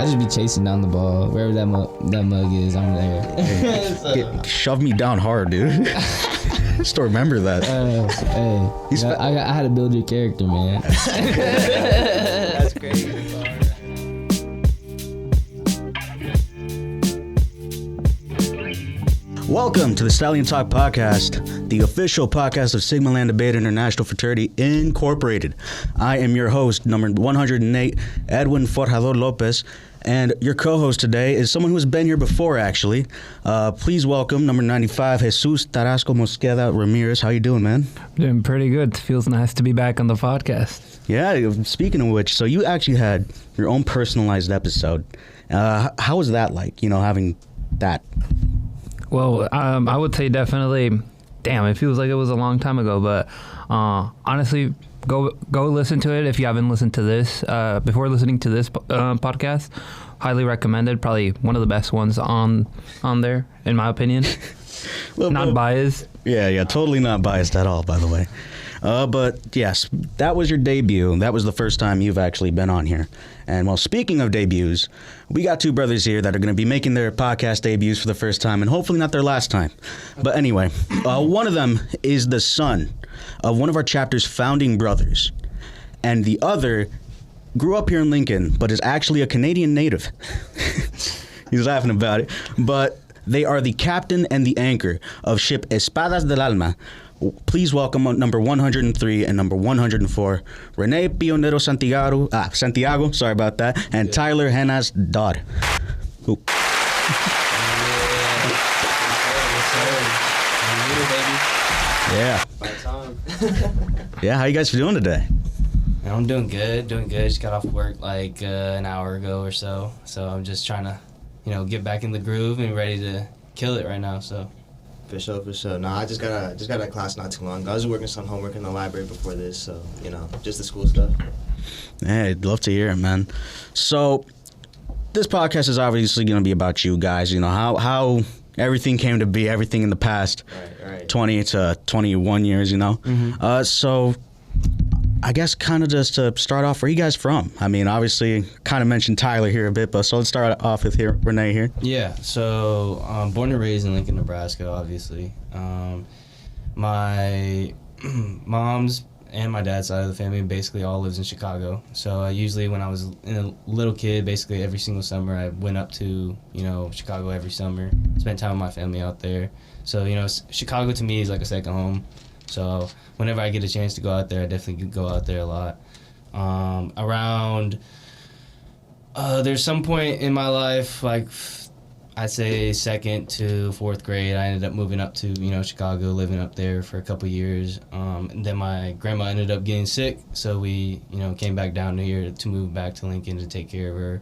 just be chasing down the ball. Wherever that mug is, I'm there. So. Shove me down hard, dude. Just remember that. I had to build your character, man. That's great. Welcome to the Stallion Talk Podcast, the official podcast of Sigma Land Beta International Fraternity Incorporated. I am your host, number 108, Edwin Forjador Lopez, and your co-host today is someone who has been here before, actually. Please welcome number 95, Jesus Tarasco Mosqueda Ramirez. How you doing, man? Doing pretty good. Feels nice to be back on the podcast. Yeah, speaking of which, so you actually had your own personalized episode. How was that like, having that? Well, I would say definitely, damn, it feels like it was a long time ago, but honestly, go listen to it if you haven't listened to this. Before listening to this podcast, highly recommended. Probably one of the best ones on there, in my opinion. Not biased. Yeah, totally not biased at all, by the way. But yes, that was your debut. That was the first time you've actually been on here. And well, speaking of debuts, we got two brothers here that are going to be making their podcast debuts for the first time and hopefully not their last time. But anyway, one of them is the son of one of our chapter's founding brothers. And the other grew up here in Lincoln, but is actually a Canadian native. He's laughing about it. But they are the captain and the anchor of ship Espadas Del Alma. Please welcome number 103 and number 104, Rene, Pionero, Santiago, sorry about that, and Tyler, Genaz, Dodd. Ooh. Yeah. Yeah, how you guys doing today? I'm doing good. Just got off work like an hour ago or so. So I'm just trying to, get back in the groove and ready to kill it right now. So. For sure. No, I just got out of class not too long ago. I was working some homework in the library before this, so, just the school stuff. Hey, I'd love to hear it, man. So, this podcast is obviously going to be about you guys, how everything came to be, everything in the past right. 20 to 21 years, Mm-hmm. So, I guess kind of just to start off, where are you guys from? I mean, obviously, kind of mentioned Tyler here a bit, but so let's start off with Rene here. Yeah, so born and raised in Lincoln, Nebraska, obviously. My mom's and my dad's side of the family basically all lives in Chicago. So usually when I was a little kid, basically every single summer, I went up to, Chicago every summer, spent time with my family out there. So, Chicago to me is like a second home. So whenever I get a chance to go out there, I definitely go out there a lot. There's some point in my life, like I'd say second to fourth grade, I ended up moving up to, Chicago, living up there for a couple years. And then my grandma ended up getting sick, so we, came back down here to move back to Lincoln to take care of her.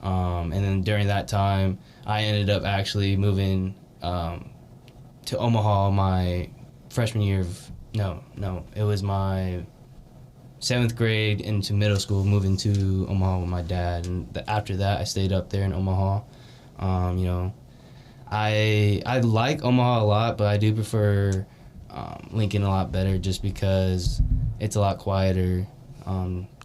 And then during that time, I ended up actually moving to Omaha my freshman year of, it was my 7th grade into middle school, moving to Omaha with my dad. And after that, I stayed up there in Omaha. I like Omaha a lot, but I do prefer Lincoln a lot better just because it's a lot quieter.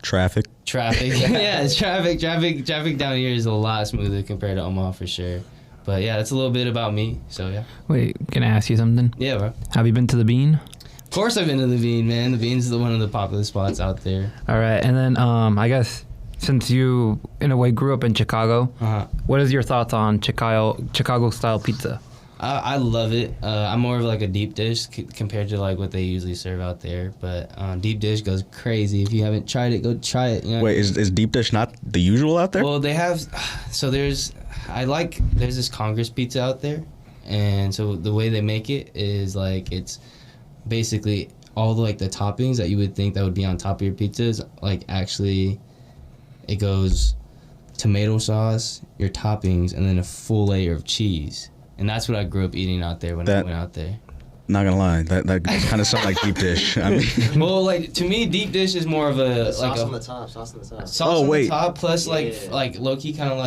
Traffic. Yeah, it's traffic down here is a lot smoother compared to Omaha for sure. But yeah, that's a little bit about me, so yeah. Wait, can I ask you something? Yeah, bro. Have you been to the Bean? Of course I've been to the Bean, man. The Bean's one of the popular spots out there. All right, and then I guess since you, in a way, grew up in Chicago, what is your thoughts on Chicago-style pizza? I love it. I'm more of like a deep dish compared to like what they usually serve out there. But deep dish goes crazy. If you haven't tried it, go try it. Wait, is deep dish not the usual out there? Well, they have. So there's this Congress pizza out there, and so the way they make it is like it's basically all the toppings that you would think that would be on top of your pizzas. Like actually, it goes tomato sauce, your toppings, and then a full layer of cheese. And that's what I grew up eating out there when I went out there. Not gonna lie, that kind of sounds like deep dish. I mean, well, to me, deep dish is more of a sauce on the top. Sauce on the top, plus like low key kind of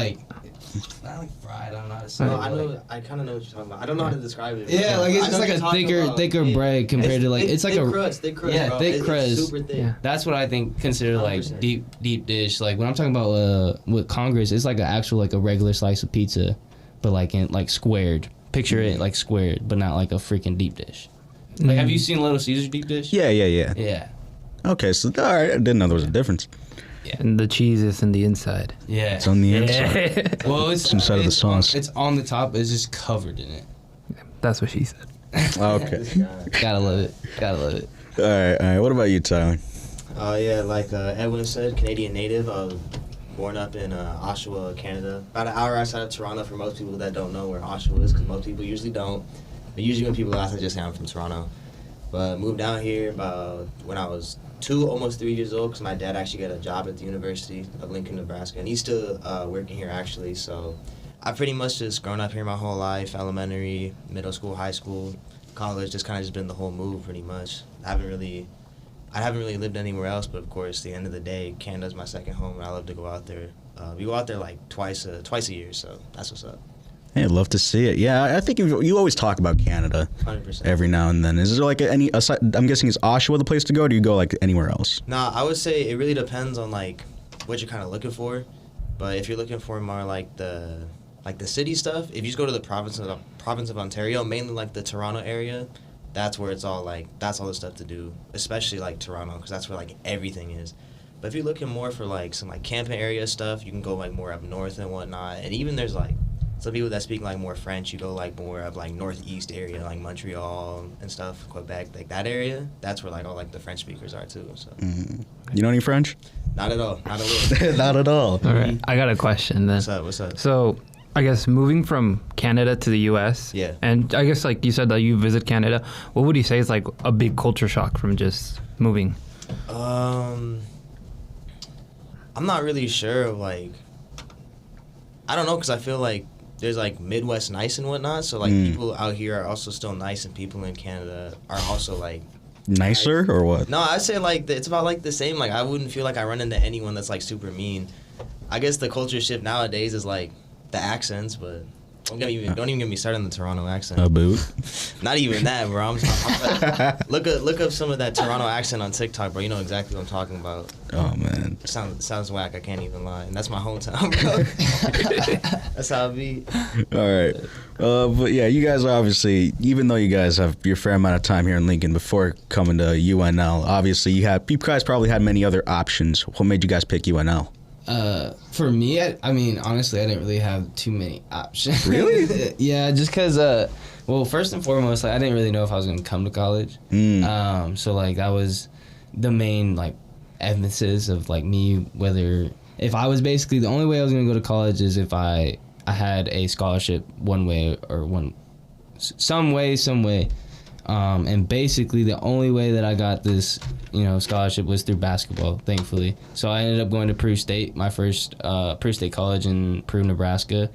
not like fried. I don't know how to say No, it. I but, know. like, I kind of know what you're talking about. I don't know how to describe it. yeah, like it's I just know like what a you're talking about. thicker Yeah. bread compared to like it's like thick a crust, thick crust, yeah, bro. thick It's crust. super thick. Yeah. That's what I think consider like 100%. deep dish. Like when I'm talking about with Congress, it's like an actual like a regular slice of pizza, but like in like squared. Picture it like squared, but not like a freaking deep dish. Like have you seen Little Caesars deep dish? Yeah. Yeah. Okay, so all right, I didn't know there was a difference. And the cheese is in the inside. Yeah. It's on the inside. Well, it's inside of the it's sauce. It's on the top. It's just covered in it. That's what she said. Okay. This guy. Gotta love it. Gotta love it. All right. What about you, Tyler? Yeah, like Edwin said, Canadian native. Born up in Oshawa, Canada. About an hour outside of Toronto for most people that don't know where Oshawa is, because most people usually don't. But usually when people ask, I just say I'm from Toronto. But moved down here about when I was 2, almost 3 years old, because my dad actually got a job at the University of Lincoln, Nebraska. And he's still working here, actually. So I've pretty much just grown up here my whole life, elementary, middle school, high school, college, just kind of just been the whole move pretty much. I haven't really lived anywhere else, but of course, at the end of the day, Canada's my second home, and I love to go out there. We go out there like twice a year, so that's what's up. Hey, I'd love to see it. Yeah, I think you always talk about Canada 100%. every now and then. Is there like any? I'm guessing is Oshawa the place to go, or do you go like anywhere else? Nah, I would say it really depends on like what you're kind of looking for. But if you're looking for more like the city stuff, if you just go to the province of Ontario, mainly like the Toronto area, that's where it's all like that's all the stuff to do, especially like Toronto, because that's where like everything is. But if you're looking more for like some like camping area stuff, you can go like more up north and whatnot. And even there's like some people that speak like more French, you go like more of like northeast area, like Montreal and stuff, Quebec, like that area. That's where like all like the French speakers are too. So You know any French? not at all, not a little. Not at all. All right. I got a question then. What's up? So, I guess moving from Canada to the U.S. Yeah. And I guess like you said that you visit Canada. What would you say is like a big culture shock from just moving? I'm not really sure of like, I don't know, because I feel like there's like Midwest nice and whatnot. So like people out here are also still nice, and people in Canada are also like Nicer or what? No, I say like it's about like the same. Like I wouldn't feel like I run into anyone that's like super mean. I guess the culture shift nowadays is like the accents, but don't even get me started on the Toronto accent. A boot. Not even that, bro. I'm look up some of that Toronto accent on TikTok, bro. You know exactly what I'm talking about. Oh man. It sounds whack. I can't even lie, and that's my hometown, bro. That's how it be. All right. But yeah, you guys obviously, even though you guys have your fair amount of time here in Lincoln before coming to UNL, obviously you guys probably had many other options. What made you guys pick UNL? For me, I mean, honestly, I didn't really have too many options. Really? Yeah, just because, well, first and foremost, like, I didn't really know if I was going to come to college. So, like, that was the main, like, emphasis of, like, me, whether, if I was basically, the only way I was going to go to college is if I had a scholarship one way or some way. And basically the only way that I got this, scholarship was through basketball, thankfully. So I ended up going to Peru State, my first Peru State college in Peru, Nebraska,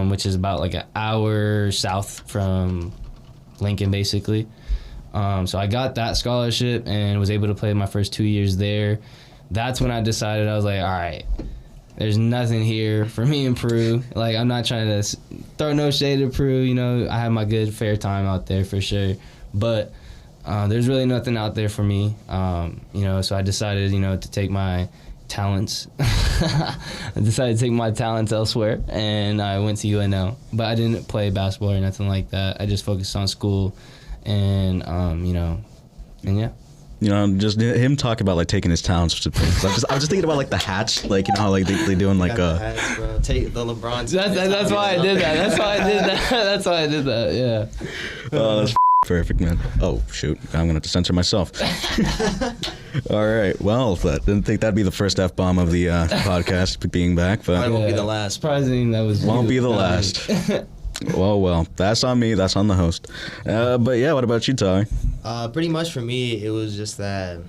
which is about like an hour south from Lincoln, basically. So I got that scholarship and was able to play my first 2 years there. That's when I decided, I was like, all right, there's nothing here for me in Peru. Like, I'm not trying to throw no shade at Peru. I had my good, fair time out there for sure. But there's really nothing out there for me. So I decided, to take my talents. Elsewhere, and I went to UNL. But I didn't play basketball or nothing like that. I just focused on school and yeah. Just him talk about like taking his talents to places. I was just thinking about like the hats, like how like they doing like Got the hats, bro. Take the LeBron. That's why I did that. That's why I did that. Yeah. Oh, that's perfect, man. Oh shoot, I'm gonna have to censor myself. All right. Well, I didn't think that'd be the first F-bomb of the podcast being back, but Probably won't be the last. Surprising that was. Won't be the last. Well, that's on me. That's on the host. But yeah, what about you, Ty? Pretty much for me, it was just that.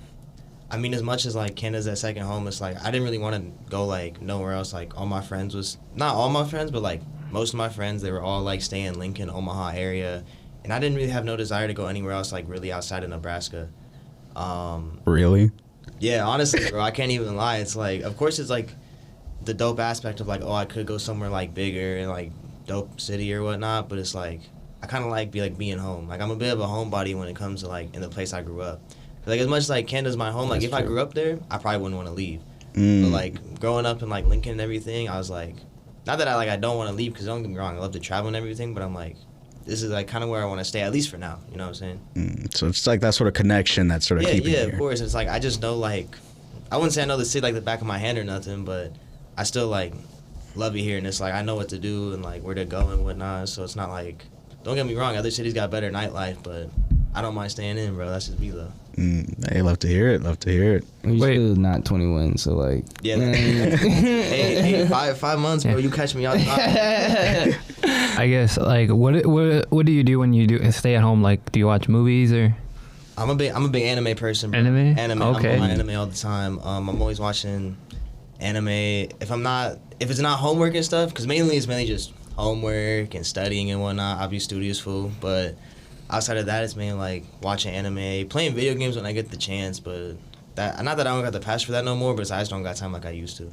I mean, as much as like Canada's that second home, it's like I didn't really want to go like nowhere else. Like all my friends not all my friends, but like most of my friends, they were all like staying in Lincoln, Omaha area, and I didn't really have no desire to go anywhere else like really outside of Nebraska. Really? Yeah, honestly, bro, I can't even lie. It's like, of course, it's like the dope aspect of like, oh, I could go somewhere like bigger and like dope city or whatnot, but it's like I kind of like being home. Like I'm a bit of a homebody when it comes to like in the place I grew up. Like as much as like Canada's my home, like if I grew up there, I probably wouldn't want to leave. But like growing up in like Lincoln and everything, I was like, not that I don't want to leave, because don't get me wrong, I love to travel and everything, but I'm like, this is like kind of where I want to stay, at least for now. You know what I'm saying? So it's like that sort of connection that's sort of keeping you Yeah, here. of course. It's like I just know like, I wouldn't say I know the city like the back of my hand or nothing, but I still like love it here, and it's like I know what to do and like where to go and whatnot. So it's not like, don't get me wrong, other cities got better nightlife, but I don't mind staying in, bro. That's just me though. Hey, love to hear it. Love to hear it. We're Wait. still not 21, so like. Yeah. hey, 5 months, bro. You catch me out. I guess like what do you do when you do stay at home? Like, do you watch movies or? I'm a big anime person, bro. Anime? Anime. Okay. I'm on anime all the time. I'm always watching anime. If it's not homework and stuff, because it's mainly just homework and studying and whatnot. I'll be studious fool, but outside of that, it's mainly like watching anime, playing video games when I get the chance. But that, not that I don't got the passion for that no more, but I just don't got time like I used to.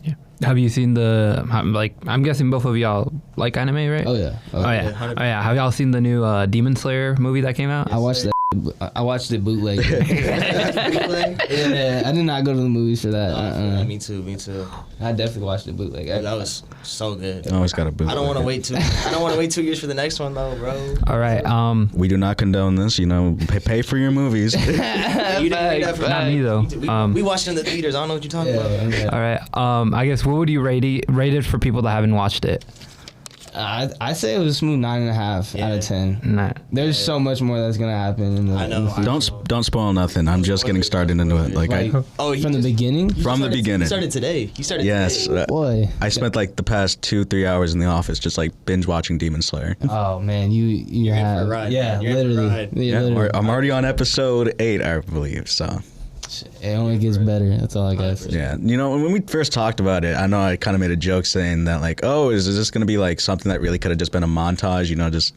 Yeah. Have you seen like? I'm guessing both of y'all like anime, right? Oh yeah. Oh yeah. 100%. Oh yeah. Have y'all seen the new Demon Slayer movie that came out? I watched that. I watched it bootleg. Yeah, I did not go to the movies for that. Me too. I definitely watched it bootleg. That was so good. Always got a boot. I don't want to wait I don't want to wait 2 years for the next one though, bro. All right. We do not condone this. You know, pay for your movies. You didn't do that for Not me though. We watched it in the theaters. I don't know what you're talking about. All right. I guess what would you rate it for people that haven't watched it? I say it was a smooth 9.5 out of 10. Nah. There's so much more that's gonna happen. In the, I know. in the future. Don't spoil nothing. I'm just getting started into it. Like Like, from the beginning. from the beginning. He started today. Yes. Today. Boy. I spent like the past 2-3 hours in the office just like binge watching Demon Slayer. Oh man, you're in for have a ride, yeah, man. You're in for a literally. ride. Yeah, Yeah, literally. I'm already on episode 8, I believe. So It only gets better. That's all I got to say. yeah, you know, when we first talked about it, I know I kind of made a joke saying that like, oh, is this going to be like something that really could have just been a montage? You know, just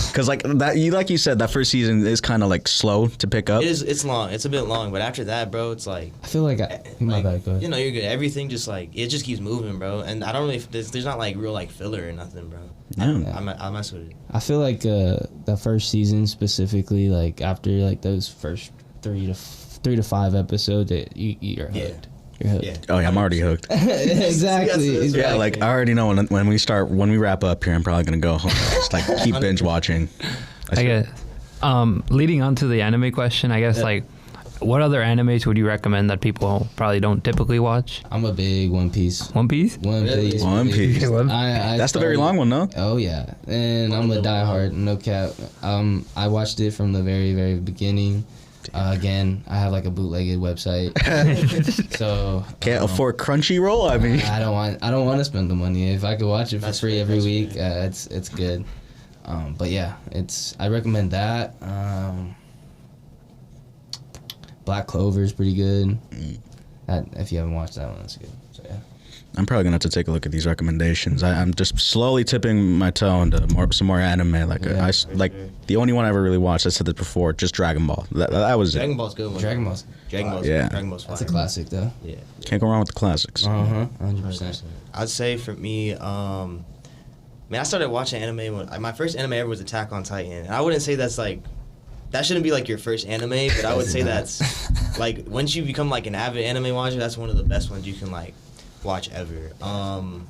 because like that, like you said, that first season is kind of like slow to pick up. It's long. It's a bit long, but after that, bro, it's like. I feel like my bad. Go ahead. You know, you're good. Everything just like it just keeps moving, bro. And I don't really. There's not like real like filler or nothing, bro. Yeah. I mess with it. I feel like the first season specifically, like after like those first 3 to 5 episodes, that you're hooked. Yeah. You're hooked. Yeah. Oh yeah, I'm already hooked. exactly. Yes, Yeah, exactly. like I already know when we wrap up here, I'm probably gonna go home, just like keep binge watching. I guess. Leading on to the anime question, I guess like, what other animes would you recommend that people probably don't typically watch? I'm a big One Piece. One Piece? One Really? Piece. One Piece. I That's the very long one, no? Oh yeah, and I'm a diehard, no cap. I watched it from the very, very beginning. Again, I have like a bootlegged website, so Can't afford Crunchyroll. I mean, I don't want to spend the money. If I could watch it for That's free fair, every that's week, fair. it's good. But yeah, I recommend that. Black Clover is pretty good. That, if you haven't watched that one, that's good. So yeah. I'm probably gonna have to take a look at these recommendations. I'm just slowly tipping my toe into some more anime. Like Yeah. like the only one I ever really watched. I said this before, just Dragon Ball. That was Dragon it. Ball's good one. Dragon Ball's Yeah. Dragon Ball's that's a fire. classic though. Yeah. Can't go wrong with the classics. 100%. I'd say for me, man, I started watching anime when my first anime ever was Attack on Titan. And I wouldn't say that's like, that shouldn't be like your first anime, but I would say that's like once you become like an avid anime watcher, that's one of the best ones you can like watch ever. I'm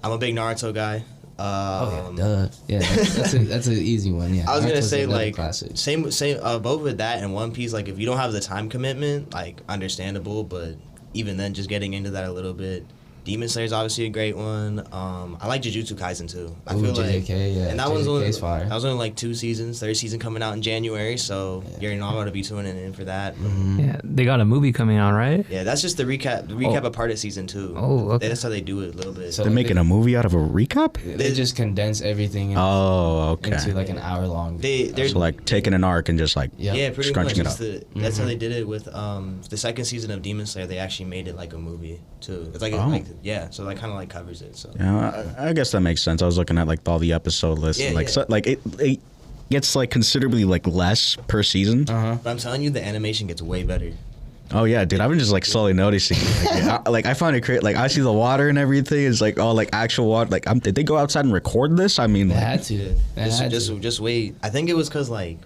a big Naruto guy. Duh. Yeah, that's an easy one. Yeah. I was gonna Naruto's say another like classic. same both with that and One Piece. Like if you don't have the time commitment, like understandable, but even then, just getting into that a little bit. Demon Slayer is obviously a great one. I like Jujutsu Kaisen too. I Ooh, feel like JJK, yeah. and that one's only JJK's fire. that was only like 2 seasons. Third season coming out in January, so Yeah. you already know I'm gonna be tuning in for that. Yeah, they got a movie coming out, right? Yeah, that's just the recap. The recap of part of season 2. Oh, okay. That's how they do it a little bit. So They're making a movie out of a recap. They just condense everything Oh, okay. into like an hour long. they're So like taking an arc and just like Yep. yeah, pretty much. scrunching it up. That's how they did it with the second season of Demon Slayer. They actually made it like a movie too. It's like, Oh. yeah, so that kind of like covers it. So Yeah, I guess that makes sense. I was looking at like all the episode lists, and, like Yeah. So, like it gets like considerably like less per season. Uh-huh. but I'm telling you, the animation gets way better. Oh yeah, dude. I've been just like slowly noticing. I find it crazy. Like I see the water and everything. It's like all like actual water. Like did they go outside and record this? I mean, They like, had to. Just wait. I think it was because like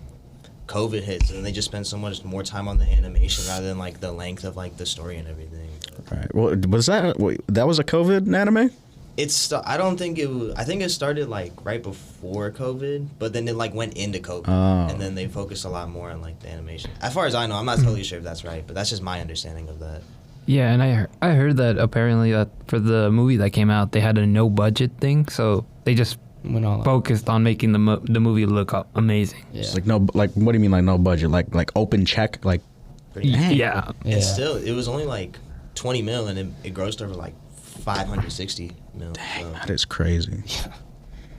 COVID hits and they just spent so much more time on the animation rather than like the length of like the story and everything. right. Well, was that that was a COVID anime? I don't think it was. I think it started like right before COVID, but then it like went into COVID, Oh. and then they focused a lot more on like the animation. As far as I know, I'm not totally sure if that's right, but that's just my understanding of that. Yeah, and I heard that apparently that for the movie that came out, they had a no budget thing, so they just Went all out. focused on making the movie look amazing. Yeah. It's like no, like what do you mean like no budget? Like open check? Like Pretty much. Yeah. Yeah. And still, it was only like 20 mil, and it grossed over like 560 mil. dang, So that is crazy.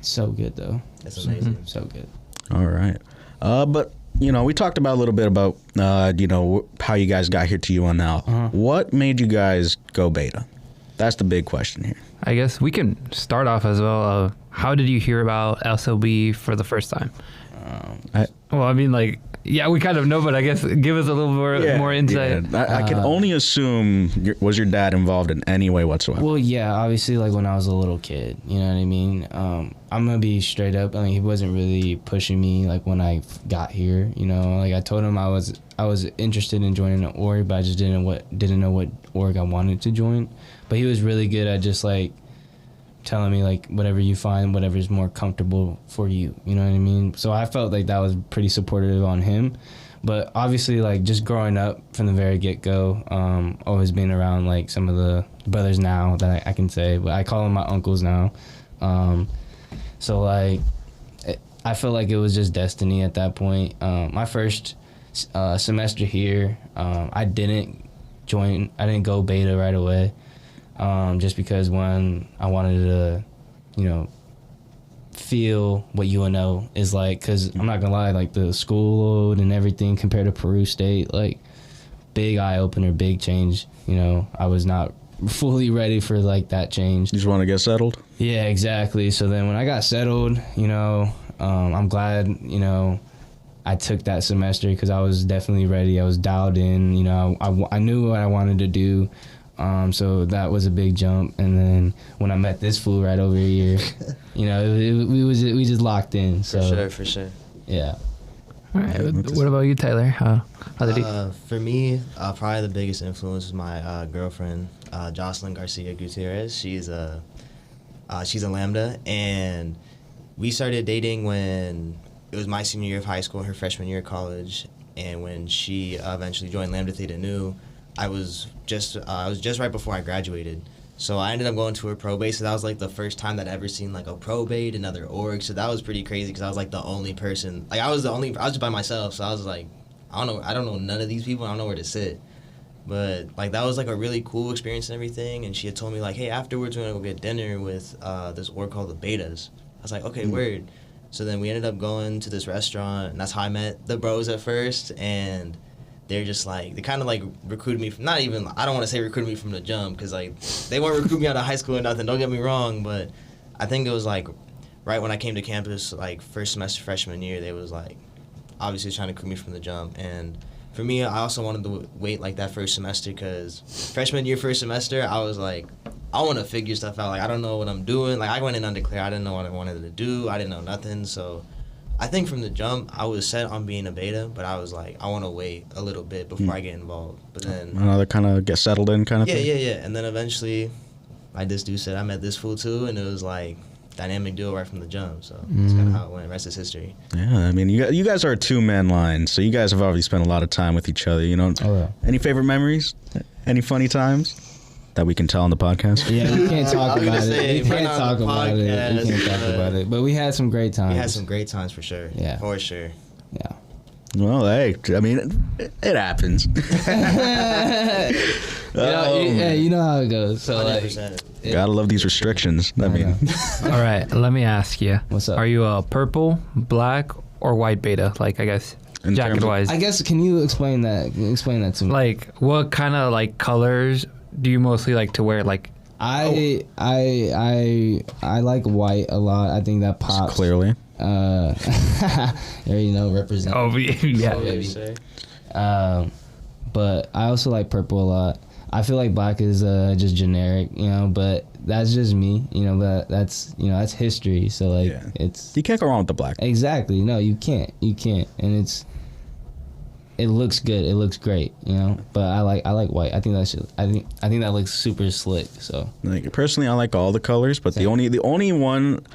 So good though. that's amazing. So good. All right. But you know, we talked about a little bit about you know how you guys got here to UNL. Uh-huh. What made you guys go beta? That's the big question here. I guess we can start off as well. How did you hear about SLB for the first time? Well, I mean, like, yeah, we kind of know, but I guess give us a little more insight. Yeah. I can only assume was your dad involved in any way whatsoever? Well, yeah, obviously, like when I was a little kid, you know what I mean? I'm gonna be straight up. I mean, he wasn't really pushing me like when I got here, you know. Like I told him I was interested in joining an org, but I just didn't know what org I wanted to join. But he was really good at just like telling me like whatever you find, whatever's more comfortable for you, you know what I mean? So I felt like that was pretty supportive on him. But obviously, like just growing up from the very get-go, always being around like some of the brothers now that I can say, but I call them my uncles now. So like I felt like it was just destiny at that point. My first semester here, I didn't go beta right away. Just because one, I wanted to, you know, feel what UNO is like, because I'm not gonna lie, like the school load and everything compared to Peru State, like big eye opener, big change. You know, I was not fully ready for like that change. You just want to get settled? Yeah, exactly. So then when I got settled, you know, I'm glad, you know, I took that semester because I was definitely ready. I was dialed in, you know, I knew what I wanted to do. So that was a big jump. And then when I met this fool right over here, you know, we just locked in. So For sure. yeah. All right. What about you, Tyler? How did he? For me, probably the biggest influence was my girlfriend, Jocelyn Garcia Gutierrez. She's a Lambda, and we started dating when it was my senior year of high school, her freshman year of college, and when she eventually joined Lambda Theta Nu, I was just right before I graduated. So I ended up going to her pro base. So that was like the first time that I ever seen like a pro bait, another org. So that was pretty crazy because I was like the only person. Like I was just by myself. So I was like, I don't know none of these people. I don't know where to sit. But like that was like a really cool experience and everything. And she had told me like, hey, afterwards we're gonna go get dinner with this org called the Betas. I was like, okay, word. So then we ended up going to this restaurant, and that's how I met the bros at first. And they're just like, they kind of like recruited me from, I don't want to say recruited me from the jump, because like they weren't recruiting me out of high school or nothing, don't get me wrong, but I think it was like right when I came to campus, like first semester freshman year, they was like obviously trying to recruit me from the jump. And for me, I also wanted to wait like that first semester, because freshman year, first semester, I was like, I want to figure stuff out. Like, I don't know what I'm doing. Like, I went in undeclared. I didn't know what I wanted to do. I didn't know nothing. So I think from the jump, I was set on being a beta, but I was like, I want to wait a little bit before I get involved. But then Another kind of get settled in kind of thing? Yeah. And then eventually, like this dude said, I met this fool too, and it was like dynamic duo right from the jump. So that's kind of how it went. Rest is history. Yeah, I mean, you guys are a two-man line, so you guys have obviously spent a lot of time with each other, you know? Oh, yeah. Any favorite memories? Any funny times that we can tell on the podcast? Yeah, we can't talk about it. We we're can't not talk on the about it. We podcast, can't talk but about it. But we had some great times. We had some great times for sure. Yeah. For sure. Yeah. Well, hey, I mean, it happens. You know how it goes. So like, 100%. Gotta love these restrictions. I mean, All right, let me ask you. What's up? Are you a purple, black, or white beta? Like, I guess In terms jacket of- wise. I guess, can you explain that? Explain that to me. Like, what kind of like colors do you mostly like to wear? Like, I like white a lot. I think that pops. clearly. There you know, represent. oh yeah, baby. Sir. but I also like purple a lot. I feel like black is just generic, you know, but that's just me, you know, but that's history. So like you can't go wrong with the black. Exactly. No, you can't. And it looks good. It looks great, you know. But I like white. I think that looks super slick. So like personally, I like all the colors, but the only one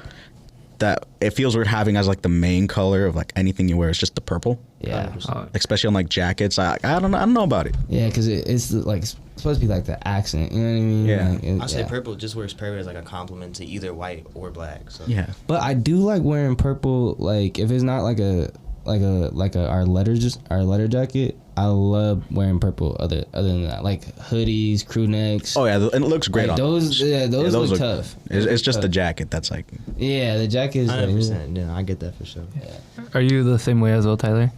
that it feels weird having as like the main color of like anything you wear is just the purple. Yeah. Especially on like jackets. I don't know about it. Yeah, because it's like supposed to be like the accent. You know what I mean? Yeah. Like, I say purple just works perfect as like a compliment to either white or black. So. Yeah. But I do like wearing purple. Like if it's not like our leather jacket, I love wearing purple. Other than that, like hoodies, crew necks. Oh yeah, and it looks great like on those. Yeah, those look tough. It's just the jacket that's like. Yeah, the jacket is 100%. Yeah, I get that for sure. Yeah. Are you the same way as well, Tyler?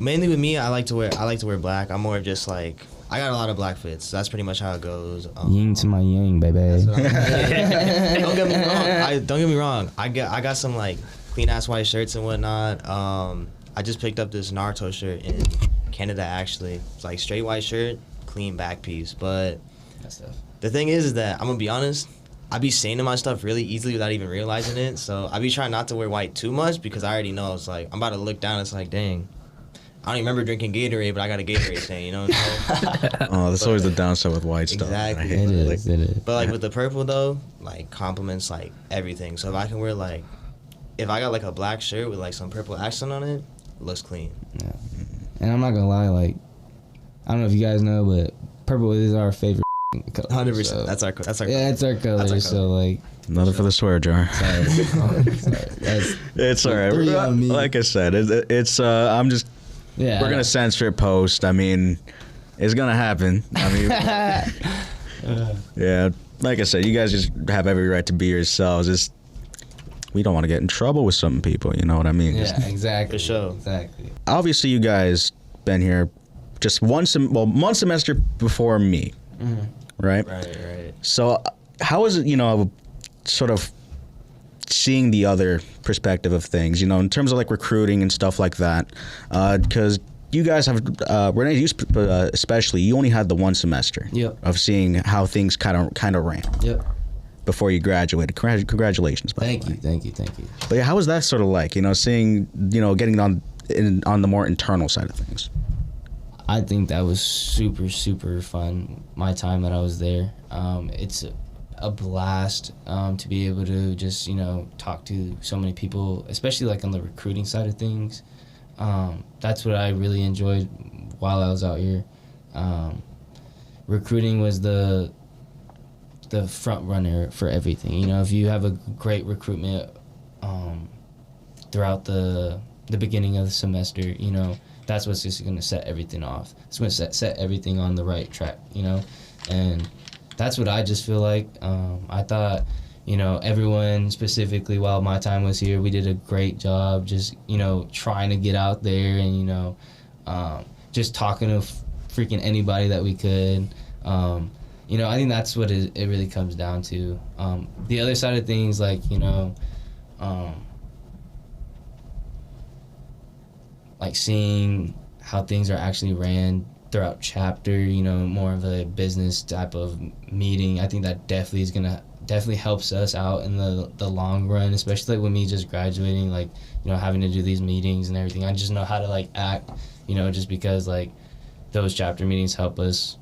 Mainly with me, I like to wear black. I'm more of just like I got a lot of black fits. So that's pretty much how it goes. Yin to my yang, baby. Don't get me wrong. Don't get me wrong. I got some like clean ass white shirts and whatnot. I just picked up this Naruto shirt in Canada actually. It's like straight white shirt, clean back piece. But the thing is that I'm gonna be honest. I be saying to my stuff really easily without even realizing it. So I be trying not to wear white too much because I already know it's like I'm about to look down. It's like dang. I don't even remember drinking Gatorade, but I got a Gatorade thing, you know what I'm saying? Oh, that's always the downside with white stuff. Exactly. It is. But like with the purple though, like compliments like everything. So if I can wear like, if I got like a black shirt with like some purple accent on it, it looks clean. Yeah. And I'm not gonna lie, like I don't know if you guys know, but purple is our favorite color. 100%. So. That's our color. Yeah, it's our color. So like. Another for the swear jar. Sorry. It's alright. Like I said, it's I'm just. Yeah. We're gonna censor a post. I mean, it's gonna happen. I mean, yeah. Like I said, you guys just have every right to be yourselves. We don't want to get in trouble with some people. You know what I mean? Yeah, exactly. For sure. Exactly. Obviously, you guys been here just one semester before me, right? Right. So, how is it? Sort of seeing the other perspective of things, in terms of like recruiting and stuff like that, because you guys have Rene, you especially, you only had the one semester of seeing how things kind of ran before you graduated. Congratulations, by the way. Thank you. But yeah, how was that sort of like, seeing, getting on the more internal side of things? I think that was super, super fun, my time that I was there. It's a blast to be able to just talk to so many people, especially like on the recruiting side of things. That's what I really enjoyed while I was out here. Recruiting was the front runner for everything. If you have a great recruitment throughout the beginning of the semester, that's what's just going to set everything off. It's going to set everything on the right track, and that's what I just feel like. I thought, everyone specifically while my time was here, we did a great job just, trying to get out there and, just talking to freaking anybody that we could. I think that's what it really comes down to. The other side of things, like, like seeing how things are actually ran throughout chapter, more of a business type of meeting. I think that definitely helps us out in the long run, especially like with me just graduating, like, having to do these meetings and everything. I just know how to like act, just because like those chapter meetings help us,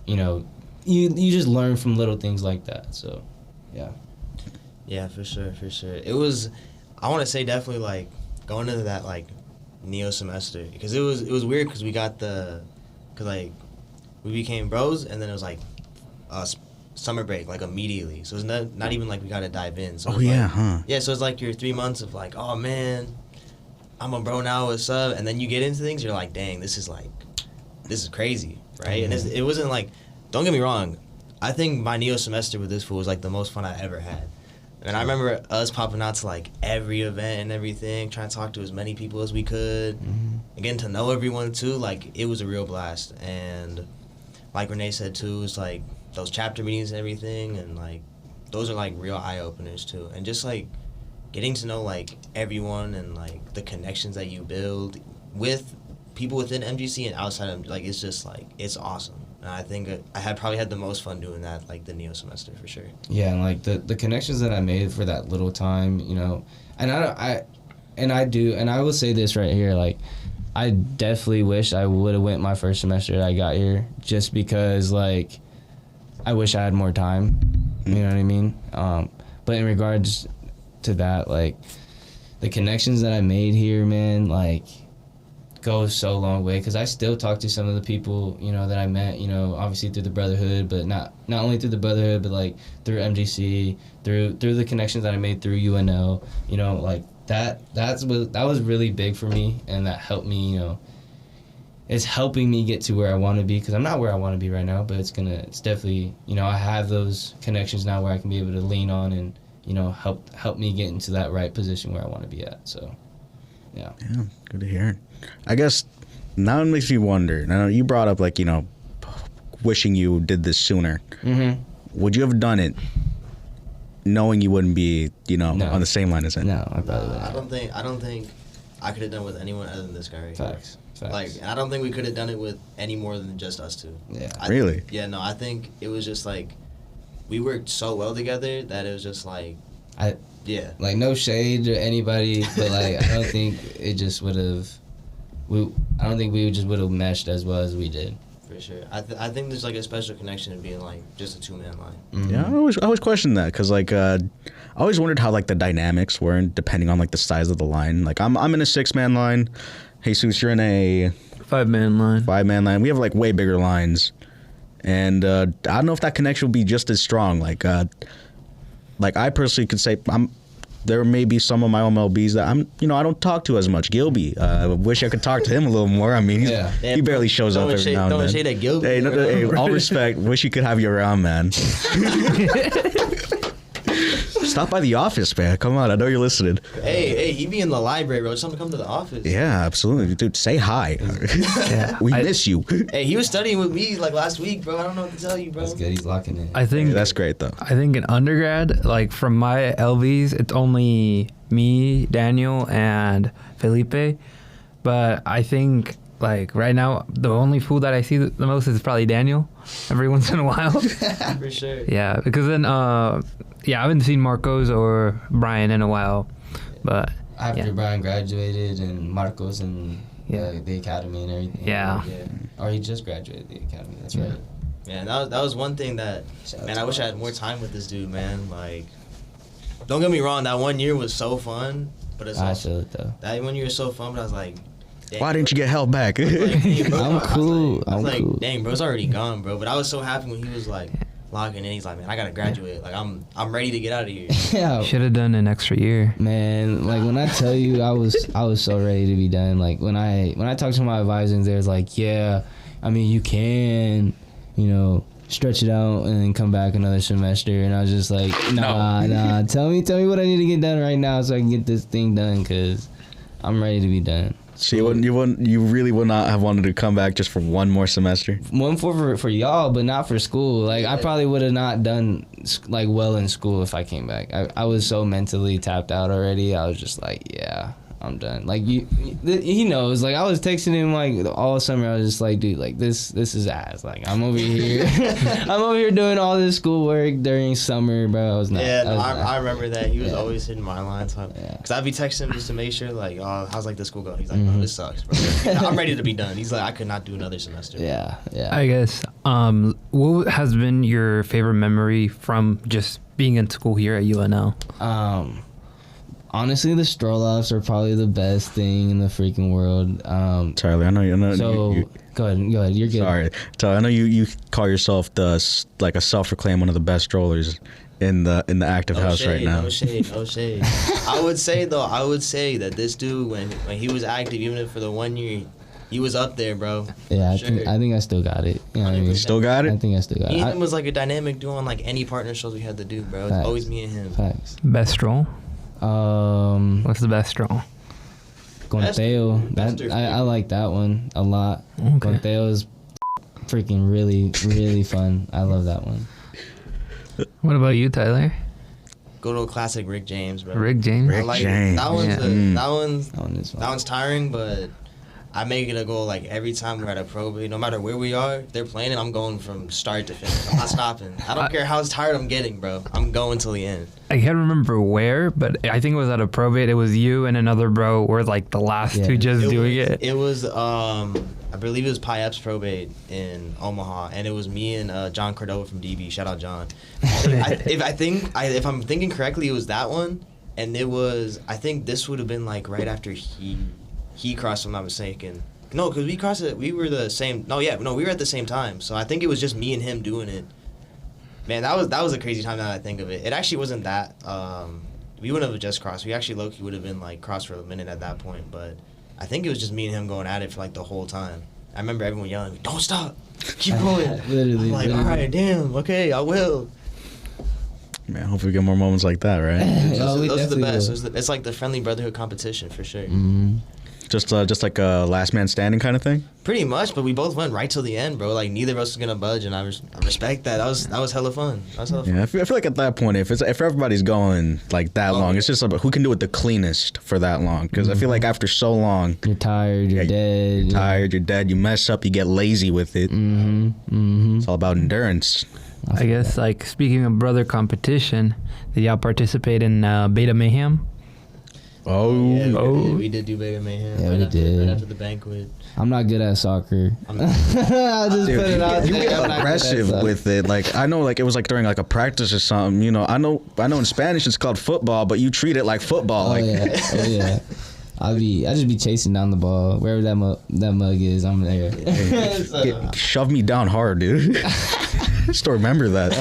you just learn from little things like that. So, yeah. Yeah, for sure. It was, I want to say definitely like going into that like neo semester, because it was weird because we got because like we became bros and then it was like summer break like immediately, so it's not even like we gotta dive in. So yeah, so it's like your 3 months of like, oh man, I'm a bro now, what's up? And then you get into things, you're like, dang, this is crazy, right? And it wasn't like, don't get me wrong, I think my neo semester with this fool was like the most fun I ever had. And I remember us popping out to like every event and everything, trying to talk to as many people as we could, and getting to know everyone too. Like, it was a real blast. And like Rene said too, it's like those chapter meetings and everything, and like those are like real eye openers too. And just like getting to know like everyone and like the connections that you build with people within MGC and outside of, like, it's just like it's awesome. And I think I had probably had the most fun doing that, like the Neo semester for sure. Yeah, and like the connections that I made for that little time, you know, and I will say this right here, like, I definitely wish I would have went my first semester that I got here, just because, like, I wish I had more time. You know what I mean? But in regards to that, like, the connections that I made here, man, like, go so long way, because I still talk to some of the people, you know, that I met, you know, obviously through the brotherhood, but not only through the brotherhood, but like through MGC, through the connections that I made through UNL, you know, like that was really big for me, and that helped me, you know, it's helping me get to where I want to be, because I'm not where I want to be right now, but it's definitely, you know, I have those connections now where I can be able to lean on and, you know, help me get into that right position where I want to be at. So yeah, good to hear. I guess now it makes me wonder. Now you brought up, like, you know, wishing you did this sooner. mm-hmm. Would you have done it knowing you wouldn't be, you know, No. on the same line as it? No, I probably wouldn't. I don't think I could have done it with anyone other than this guy right here. Facts. Like, I don't think we could have done it with any more than just us two. Yeah. Really? Yeah, no, I think it was just like we worked so well together that it was just like, yeah. Like, no shade to anybody, but like I don't think it just would have. I don't think we just would have meshed as well as we did. For sure. I think there's like a special connection in being like just a 2-man line. Mm-hmm. Yeah, I always questioned that, because like I always wondered how like the dynamics were depending on like the size of the line. Like I'm in a 6-man line. Jesus, you're in a 5-man line. 5-man line. We have like way bigger lines, and I don't know if that connection will be just as strong. Like I personally could say there may be some of my MLBs that I don't talk to as much. Gilby, I wish I could talk to him a little more. I mean, he barely shows up every now and then. Don't shade at Gilby. Hey, all respect. Wish you could have you around, man. Stop by the office, man. Come on, I know you're listening. Hey, he be in the library, bro. Just come to the office. Yeah, absolutely, dude. Say hi. We miss you. Hey, he was studying with me like last week, bro. I don't know what to tell you, bro. That's good. He's locking in. I think That's great, though. I think in undergrad, like from my LVs, it's only me, Daniel, and Felipe. But I think like right now, the only fool that I see the most is probably Daniel. Every once in a while. For sure. Yeah, because then I haven't seen Marcos or Brian in a while, but After yeah. Brian graduated and Marcos and the academy and everything. Yeah. Or he just graduated the academy. That's right. Man, that was one thing that, man, I wish I had more time with this dude, man. Like, don't get me wrong, that 1 year was so fun, but it's I also, feel it though. that 1 year was so fun, but I was like, dang, Why didn't you get held back? like, dang, bro, I'm cool. I was I'm like, cool. dang, bro's already gone, bro. But I was so happy when he was like locking in. He's like, man, I gotta graduate. Like, I'm ready to get out of here. Yeah. Should have done an extra year. Man, like when I tell you I was so ready to be done. Like when I talked to my advisors, they was like, yeah, I mean you can, you know, stretch it out and then come back another semester. And I was just like, nah. Tell me what I need to get done right now so I can get this thing done, because I'm ready to be done. So you really would not have wanted to come back just for one more semester? One for y'all, but not for school. Like I probably would have not done like well in school if I came back. I was so mentally tapped out already. I was just like, yeah, I'm done. Like he knows. Like I was texting him like all summer. I was just like, dude, like this is ass. Like I'm over here, doing all this schoolwork during summer, bro. I was not. Yeah, no, I remember that. He was always hitting my lines. Yeah. Because I'd be texting him just to make sure, like, oh, how's like the school go? He's like, bro, this sucks, bro. I'm ready to be done. He's like, I could not do another semester. Yeah. I guess. What has been your favorite memory from just being in school here at UNL? Honestly, the stroll offs are probably the best thing in the freaking world. Tyler, I know. So go ahead. You're good. Sorry, Tyler. I know you call yourself a self-proclaimed one of the best strollers in the active house right now. No shade. I would say that this dude, when he was active, even if for the 1 year, he was up there, bro. Yeah, I Sure. think I still got it. You know what I mean? You still got I it? think I still got Me it. and him was like a dynamic duo on like any partner shows we had to do, bro. It's Facts. always me and him. Facts. Best stroll? What's What's the best stroll? Conteo. Best or I like that one a lot. Okay. Conteo is freaking really, really fun. I love that one. What about you, Tyler? Go to a classic Rick James, bro. Rick James? Rick I like James. it. That one's Yeah. that one's That one is fun. that one's tiring, but I make it a goal, like, every time we're at a pro bay, no matter where we are, if they're playing it, I'm going from start to finish. I'm not stopping. I don't care how tired I'm getting, bro. I'm going till the end. I can't remember where, but I think it was at a probate. It was you and another bro were like the last two just doing it. It was, I believe it was Pyep's probate in Omaha, and it was me and John Cordova from DB. Shout out John. If I'm thinking correctly, it was that one, and it was, I think this would have been like right after he crossed, if I'm not mistaken. No, because we crossed it. We were the same. We were at the same time. So I think it was just me and him doing it. Man, that was a crazy time now that I think of it. It actually wasn't that. We wouldn't have just crossed. We actually low-key would have been like crossed for a minute at that point. But I think it was just me and him going at it for like the whole time. I remember everyone yelling, "Don't stop, keep going." Literally. I'm like, all right, damn, okay, I will. Man, hopefully we get more moments like that, right? Those are the best. It's like the friendly brotherhood competition for sure. Mm-hmm. Just like a last man standing kind of thing. Pretty much, but we both went right till the end, bro. Like neither of us was gonna budge, and I respect that. That was hella fun. Yeah, I feel like at that point, if everybody's going like that long, it's just about who can do it the cleanest for that long. Because I feel like after so long, you're tired, you're dead. You're dead. You mess up, you get lazy with it. It's all about endurance. I guess, like, speaking of brother competition, did y'all participate in Beta Mayhem? We did do Beta Mayhem. Yeah, we did. Right after the banquet. I'm not good at soccer. I'll just Dude, put it out you there. get aggressive with it. Like, I know, like, it was like during like a practice or something. You know, I know in Spanish it's called football, but you treat it like football. Yeah. I just be chasing down the ball wherever that mug is. I'm there. Shove me down hard, dude. Just remember that.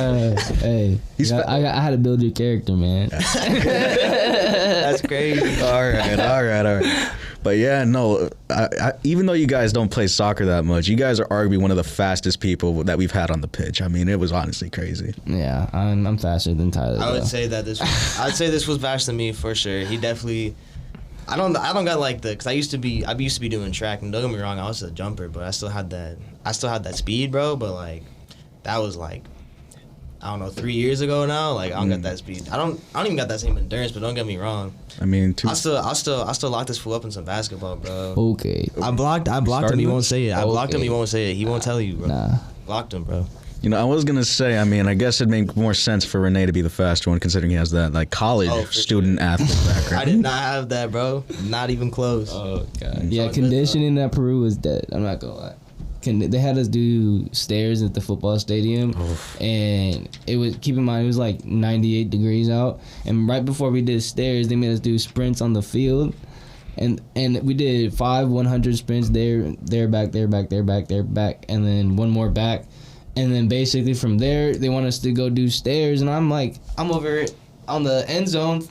Hey, I had to build your character, man. That's crazy. All right. But yeah, no. I, even though you guys don't play soccer that much, you guys are arguably one of the fastest people that we've had on the pitch. I mean, it was honestly crazy. Yeah, I'm faster than Tyler. I would say that this was faster than me for sure. He definitely. I don't got like because I used to be doing track, and don't get me wrong, I was a jumper, but I still had that speed, bro. But like, that was like, I don't know, 3 years ago now. Like I don't got that speed. I don't even got that same endurance. But don't get me wrong. I mean, I still lock this fool up in some basketball, bro. Okay. I blocked him. He won't say it. I blocked him. He won't say it. He won't tell you, bro. Nah. Blocked him, bro. You know, I was gonna say, I mean, I guess it'd make more sense for Rene to be the fast one, considering he has that like college student athlete background. I did not have that, bro. Not even close. Oh god. Yeah, conditioning at Peru was dead. I'm not gonna lie. They had us do stairs at the football stadium, and it was, keep in mind, it was like 98 degrees out, and right before we did stairs, they made us do sprints on the field, and we did 5 100 sprints there, back, and then one more back, and then basically from there they want us to go do stairs, and I'm over on the end zone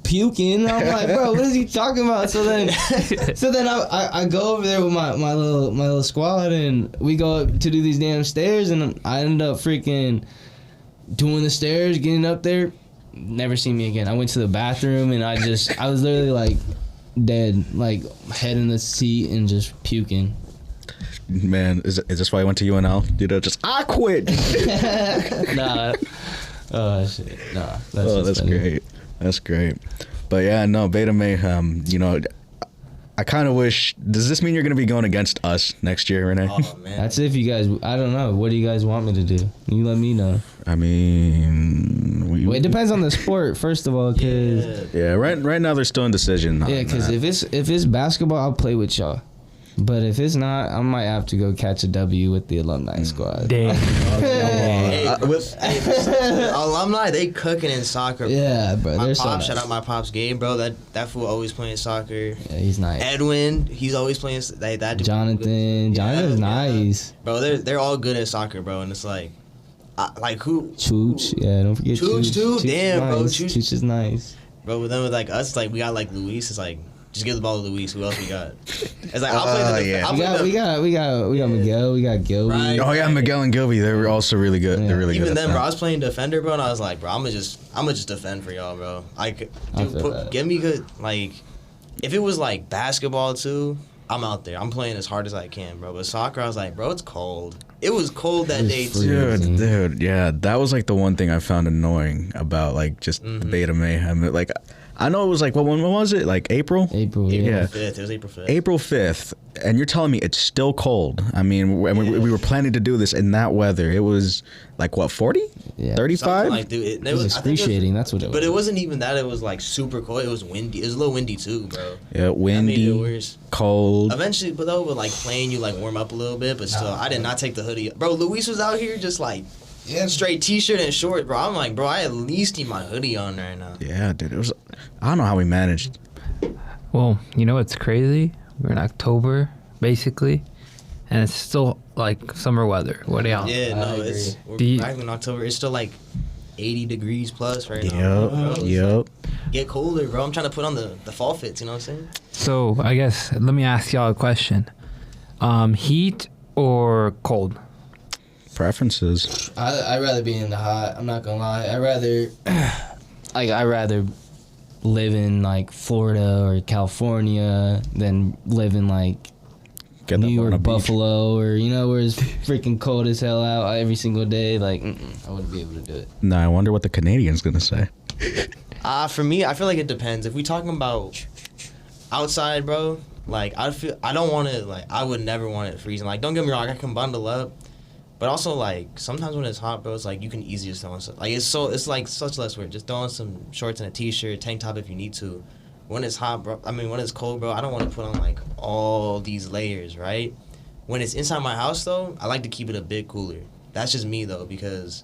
puking. I'm like, bro, what is he talking about? So then I go over there with my little squad, and we go up to do these damn stairs, and I end up freaking doing the stairs, getting up there. Never seen me again. I went to the bathroom, and I was literally like dead, like head in the seat and just puking. Man, is this why I went to UNL? Dude, I quit. Nah. Oh shit. Nah. That's great. That's great. But yeah, no, Beta Mayhem, you know, I kind of wish, does this mean you're going to be going against us next year, Rene? Oh, man. That's if you guys, I don't know. What do you guys want me to do? You let me know. I mean... Well, it depends on the sport, first of all, because... Yeah, right now there's still indecision. Yeah, because if it's basketball, I'll play with y'all. But if it's not, I might have to go catch a W with the alumni squad. Damn. Alumni, they cooking in soccer. Bro. Yeah, bro. My They're pops, so shout out my pops game, bro. That fool always playing soccer. Yeah, he's nice. Edwin, he's always playing. That Jonathan's nice. Bro, they're all good at soccer, bro. And it's like who? Chooch, yeah, don't forget Chooch too. Damn, nice. bro. Chooch is nice. Bro, with them with like us, like we got like Luis. It's like, just give the ball to Luis. Who else we got? It's like I'll play the. We got Miguel. We got Gilby. Right. Oh yeah, Miguel and Gilby. They're also really good. Yeah. They're really Even good. then, bro, I was playing defender, bro, and I was like, bro, I'm gonna just defend for y'all, bro. Like, dude, give me good. Like, if it was like basketball too, I'm out there. I'm playing as hard as I can, bro. But soccer, I was like, bro, it's cold. It was cold that day too. Dude, yeah, that was like the one thing I found annoying about like just the Beta Mayhem. Like, I know it was like, when was it? Like April? April, yeah. April 5th. It was April 5th. April 5th. And you're telling me it's still cold. I mean, we were planning to do this in that weather. It was like, what, 40? Yeah. 35? Like, dude, It was excruciating. That's what it was. But it wasn't even that. It was like super cold. It was windy. It was a little windy too, bro. Yeah, windy, That made it worse. cold. Eventually, but though, with like playing, you like warm up a little bit. But still, I did not take the hoodie. Bro, Luis was out here just like straight t-shirt and shorts, bro. I'm like, bro, I at least need my hoodie on right now. Yeah, dude. It was. I don't know how we managed. Well, you know what's crazy? We're in October, basically, and it's still like summer weather. What do y'all? Yeah, no, agree. we're back in October. It's still like 80 degrees plus right now. Bro. Yep. Get colder, bro. I'm trying to put on the fall fits. You know what I'm saying? So I guess let me ask y'all a question: heat or cold? Preferences. I'd rather be in the hot. I'm not gonna lie. I'd rather live in like Florida or California than live in like Get New up on a York, beach. Buffalo, or where it's freaking cold as hell out every single day. Like, I wouldn't be able to do it. Nah, I wonder what the Canadian's gonna say. For me, I feel like it depends. If we talking about outside, bro, like I don't want it. Like I would never want it freezing. Like don't get me wrong, I can bundle up. But also, like, sometimes when it's hot, bro, it's like you can easily just throw on some. Like, it's like such less work. Just throw on some shorts and a t-shirt, tank top if you need to. When it's hot, bro, when it's cold, bro, I don't want to put on, like, all these layers, right? When it's inside my house, though, I like to keep it a bit cooler. That's just me, though, because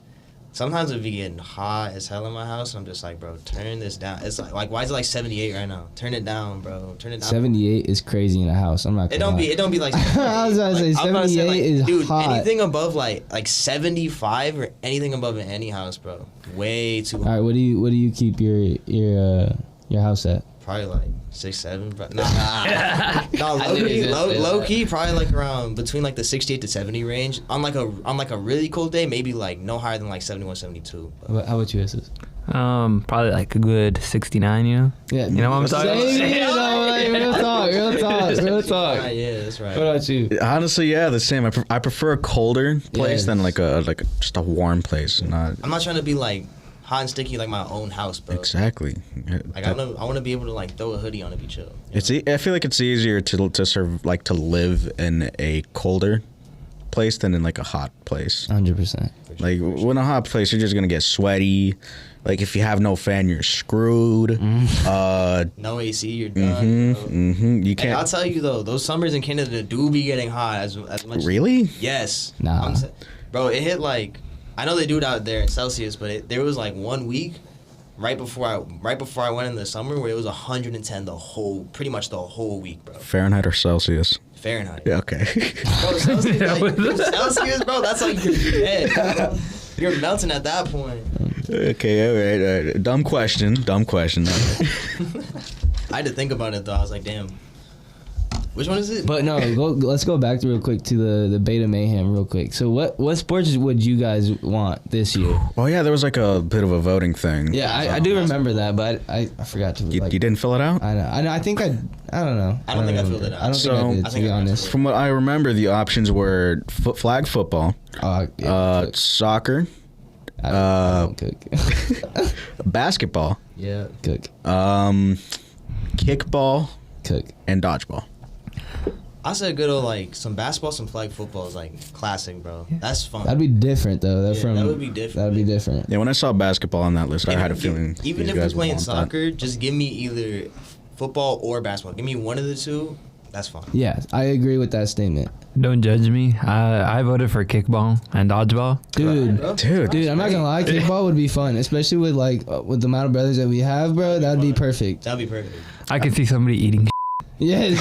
sometimes it be getting hot as hell in my house, and I'm just like, bro, turn this down. It's like why is it like 78 right now? Turn it down, bro. Turn it down. 78 is crazy in a house. I'm not gonna lie. It don't be like I was about to say, I'm about to 78 is dude, hot. anything above like 75 or anything above in any house, bro. Way too All hot. right, what do you keep your house at? Probably like 6'7", but no, low key, probably like around between like the 68 to 70 range. On like a really cold day, maybe like no higher than like 71, 72. But How about you, Sis? Probably like a good 69. You know. Yeah, You know what I'm talking about? Real talk. Yeah, that's right. What about you? Honestly, yeah, the same. I prefer a colder place Yes. than like just a warm place. Not I'm not trying to be like hot and sticky like my own house, bro. exactly. Like I want to be able to like throw a hoodie on and be chill. You It's. I feel like it's easier to serve like to live in a colder place than in like a hot place. 100%. Like when a hot place, you're just gonna get sweaty. Like if you have no fan, you're screwed. No AC, you're done. bro. You Hey, can't. I'll tell you though, those summers in Canada do be getting hot as much. Really? Yes. Nah. Bro, it hit like I know they do it out there in Celsius, but there was like 1 week right before I went in the summer where it was 110 pretty much the whole week, bro. Fahrenheit or Celsius? Fahrenheit. Yeah. Okay. Bro, Celsius, Celsius, bro, that's like you're dead, bro. You're melting at that point. Okay. All right. Dumb question. I had to think about it though. I was like, damn. Which one is it? But no, let's go back real quick to the Beta Mayhem real quick. So what sports would you guys want this year? Oh yeah, there was like a bit of a voting thing. Yeah, I do remember that, but I forgot to. You didn't fill it out? I know. I think I don't know. I don't think I remember. filled it out. I don't So- think I did, I to think be I honest. From what I remember, the options were flag football, Cook. soccer, I don't cook. basketball, Yeah. Cook. kickball, Cook. and dodgeball. I said good old like some basketball, some flag football is like classic, bro. That's fun. That'd be different though. Yeah, that would be different. That'd be different. Yeah, when I saw basketball on that list, I had a feeling. Even these if we're guys would playing want that. soccer, just give me either football or basketball. Give me one of the two. That's fine. Yeah, I agree with that statement, Don't judge me. I voted for kickball and dodgeball. dude. Bro. Dude, I'm not gonna lie, kickball would be fun, especially with with the amount of brothers that we have, bro. That'd be perfect. That'd be perfect. I could see somebody eating. Yes,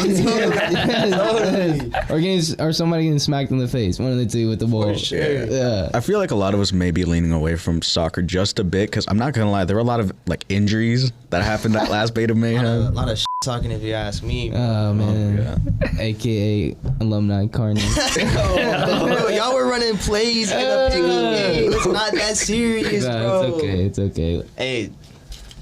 or somebody getting smacked in the face. One of the two with the ball. For sure. Yeah. I feel like a lot of us may be leaning away from soccer just a bit because I'm not gonna lie, there were a lot of like injuries that happened that last Beta A Mayhem. lot of talking if you ask me. Oh man. Yeah. AKA alumni Carney. Oh, y'all were running plays in the pickup game. It's not that serious, bro. It's okay. Hey,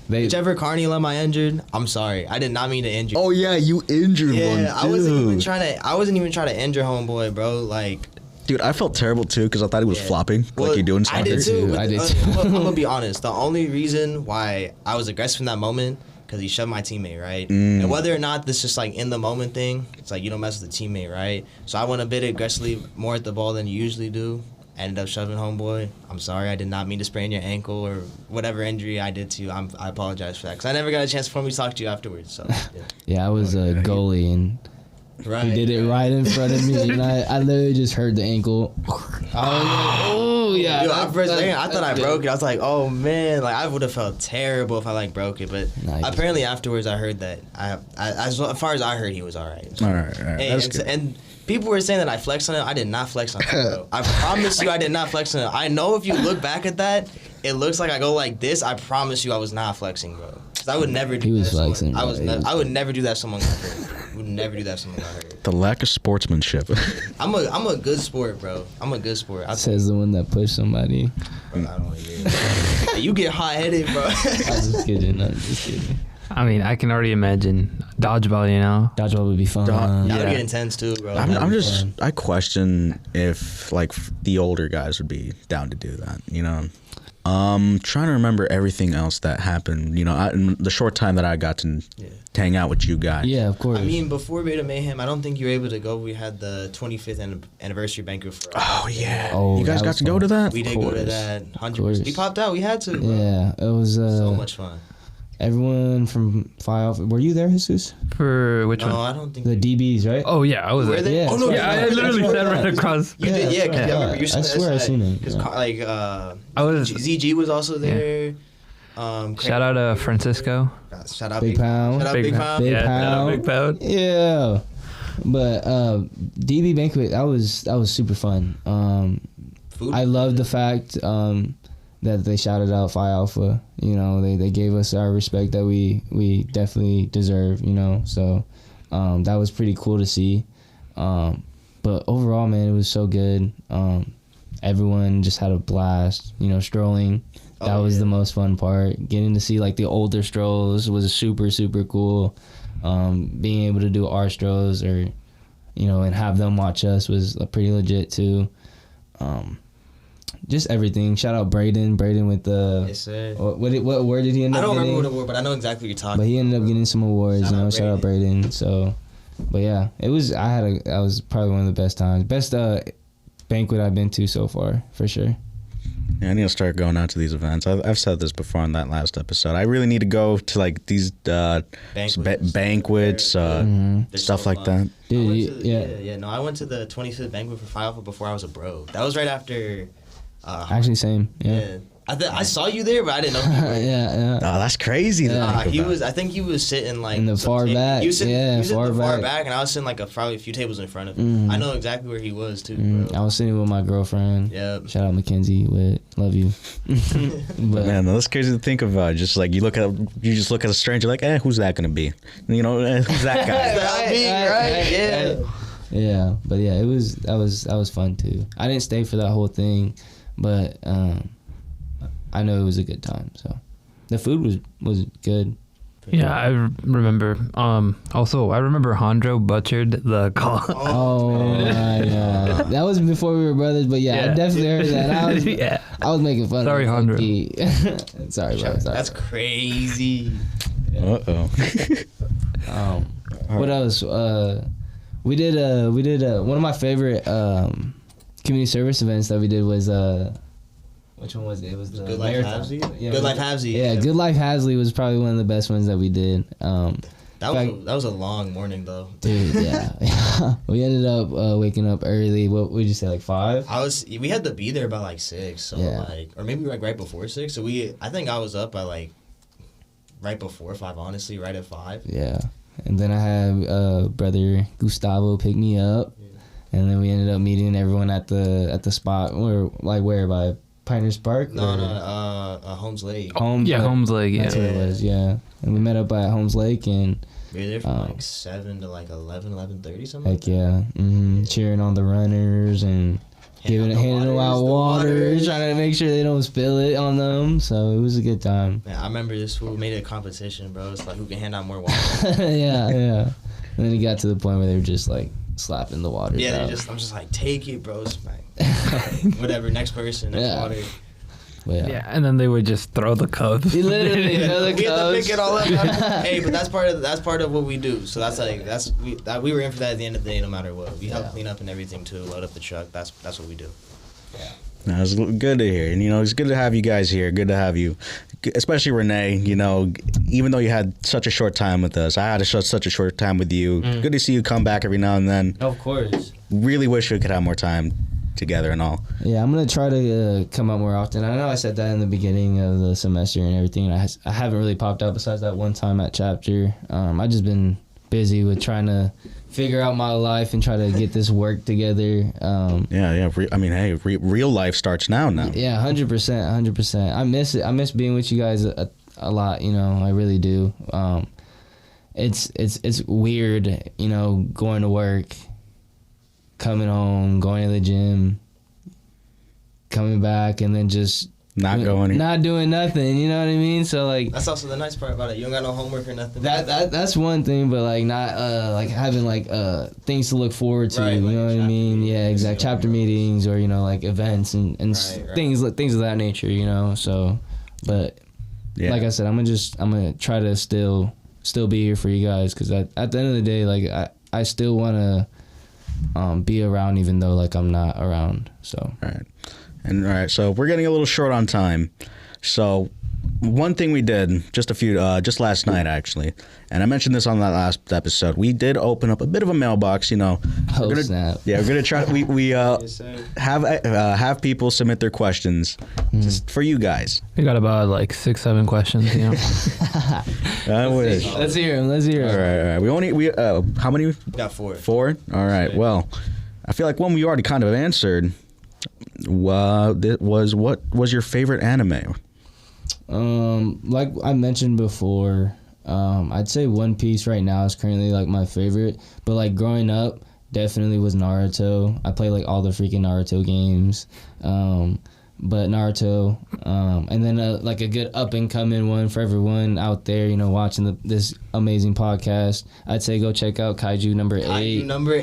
whichever Carney alumni injured, I'm sorry. I did not mean to injure. Oh yeah, you injured one. Yeah, I wasn't even trying to injure homeboy, bro. Like, Dude, I felt terrible too because I thought he was Yeah. flopping well, like you do in soccer. I did too. I did I'm gonna be honest. The only reason why I was aggressive in that moment, because he shoved my teammate, right? And whether or not this is like in the moment thing, it's like you don't mess with the teammate, right? So I went a bit aggressively more at the ball than you usually do. I ended up shoving homeboy. I'm sorry, I did not mean to sprain your ankle or whatever injury I did to you. I apologize for that because I never got a chance for me to talk to you afterwards. So Yeah, I was a goalie and right, he did it right in front of me, and I literally just heard the ankle. I was like, oh yeah. Dude, I thought I broke it. I was like, oh man, like I would have felt terrible if I like broke it. But apparently afterwards, I heard that as far as I heard, he was all right. So. All right. That's good. And people were saying that I flexed on it. I did not flex on it, bro. I promise you, I did not flex on it. I know if you look back at that, it looks like I go like this. I promise you, I was not flexing, bro. Because I would never do that. He was to flexing. someone. I would never do that to someone got hurt. Would never do that to someone got hurt. The lack of sportsmanship. I'm a good sport, bro. I'm a good sport. Says the one that pushed somebody. Bro, I don't want to hear it. You get hot-headed, bro. I'm just kidding. I'm just kidding. I mean, I can already imagine dodgeball. You know, Dodgeball would be fun. That Yeah. would get intense too, bro. I question if like the older guys would be down to do that. You know, trying to remember everything else that happened. You know, in the short time that I got to hang out with you guys. Yeah, of course. I mean, before Beta Mayhem, I don't think you were able to go. We had the 25th anniversary banquet for. Oh yeah. Oh, you guys that got was to go fun. to that. We did go to that. 100%. We popped out. We had to. Bro. Yeah, it was So much fun. everyone from Phi Alpha. Were you there, Jesus? for which No, one? I don't think. The DBs, right? Oh yeah, I was Were there. they? Yeah. Oh no. Yeah, I literally sat right across. You did, yeah. Because Yeah, I remember you I swear I seen him. Because Yeah. like I was. ZG was also there. Shout out to Francisco. Shout out Big Pound. Shout out Big Pound. Big Yeah, shout out Pound. Big Pound. Yeah, but DB banquet that was super fun. Food. I love the fact that they shouted out Phi Alpha. You know, they gave us our respect that we definitely deserve. You know, so that was pretty cool to see. But overall, man, it was so good. Everyone just had a blast. You know, strolling. That was the most fun part. Getting to see like the older strolls was super, super cool. Being able to do our strolls or, you know, and have them watch us was pretty legit too. Just everything. Shout out Braden with the. Yes, sir. What award did he end up I don't getting? remember what award, but I know exactly what you're talking. But he ended up getting some awards. Shout You know, out shout out Braden. So, but yeah, it was. That was probably one of the best times. Best banquet I've been to so far, for sure. Yeah, I need to start going out to these events. I've said this before on that last episode. I really need to go to like these banquets, stuff like that. Dude, No, I went to the 25th banquet for Phi Alpha before I was a bro. That was right after. Actually, same. Yeah. I saw you there, but I didn't know. You were. Yeah. Oh, that's crazy. to think He about. was. I think he was sitting like In the some far back. You was sitting, Yeah, you was in far the far back. back, and I was sitting like probably a few tables in front of him. I know exactly where he was too, bro. I was sitting with my girlfriend. Yep. Shout out Mackenzie. Love you. But Man, that's crazy to think of. Just like you just look at a stranger, like, who's that gonna be? You know, who's that guy? That'll be right. Yeah. Yeah, but yeah, that was fun too. I didn't stay for that whole thing, but I know it was a good time. So the food was good. Yeah, I remember. Also, I remember Hondro butchered the call. Oh my god, that was before we were brothers. But yeah, I definitely heard that. I was making fun. Sorry, of Hondro. Sorry, bro. Sorry. That's crazy. What else? We did one of my favorite community service events that we did was which one was it? It was the Good Life marathon. Havesy? Yeah, Good Life Havesy. Yeah, Good Life Havesy was probably one of the best ones that we did. That was a long morning though. Dude, yeah. We ended up waking up early. What would you say, like 5? We had to be there by like 6, so Yeah. like, or maybe like right before 6. So I think I was up by like right before 5, honestly, right at 5. Yeah. And then I had brother Gustavo pick me up, and then we ended up meeting everyone at the spot where by Pioneer Park. No, Holmes Lake. Holmes Lake. Yeah. That's what it was. Yeah, and we met up at Holmes Lake, and We were there from like 7 to like 11:30 something. heck yeah, cheering on the runners and handing them out water, trying to make sure they don't spill it on them. So it was a good time. Man, I remember this fool made it a competition, bro. It's like who can hand out more water. yeah. And then it got to the point where they were just like slapping the water. Yeah, I'm just like, take it, bro. Smack. Whatever, next person, next water. But Yeah, and then they would just throw the Cubs. He literally throw the We have to Cubs. pick it all up. Hey, but that's part of what we do. So that's like we were in for that at the end of the day, no matter what. We help clean up and everything too, load up the truck. That's what we do. No, it's good to hear. And, it's good to have you guys here. Good to have you, especially Rene. Even though you had such a short time with us, I had such a short time with you. Good to see you come back every now and then. Of course. Really wish we could have more time together and all. Yeah, I'm gonna try to come out more often. I know I said that in the beginning of the semester and everything. And I haven't really popped out besides that one time at chapter. I just been busy with trying to figure out my life and try to get this work together. Real life starts now. Yeah, 100%. I miss it. I miss being with you guys a lot. I really do. It's weird. Going to work, coming home, going to the gym, coming back, and then just not doing nothing. You know what I mean? So like that's also the nice part about it. You don't got no homework or nothing. That's one thing, but like not having like things to look forward to. Right, you like know what I mean? Yeah, exactly. Chapter meetings or like events and right. things of that nature. So, but like I said, I'm gonna try to still be here for you guys because at the end of the day, like I still want to be around even though like I'm not around. So. All right, so we're getting a little short on time. So one thing we did just last night actually, and I mentioned this on that last episode. We did open up a bit of a mailbox. Snap. Yeah, we're gonna try. We have people submit their questions just for you guys. We got about like 6-7 questions. I wish. Let's hear him. All right. We how many? Got 4. 4. All right. Well, I feel like one we already kind of answered. What was your favorite anime? Like I mentioned before, I'd say One Piece right now is currently like my favorite. But like growing up, definitely was Naruto. I play like all the freaking Naruto games. But Naruto, and then like a good up and coming one for everyone out there, watching this amazing podcast. I'd say go check out Kaiju number 8. Kaiju number 8.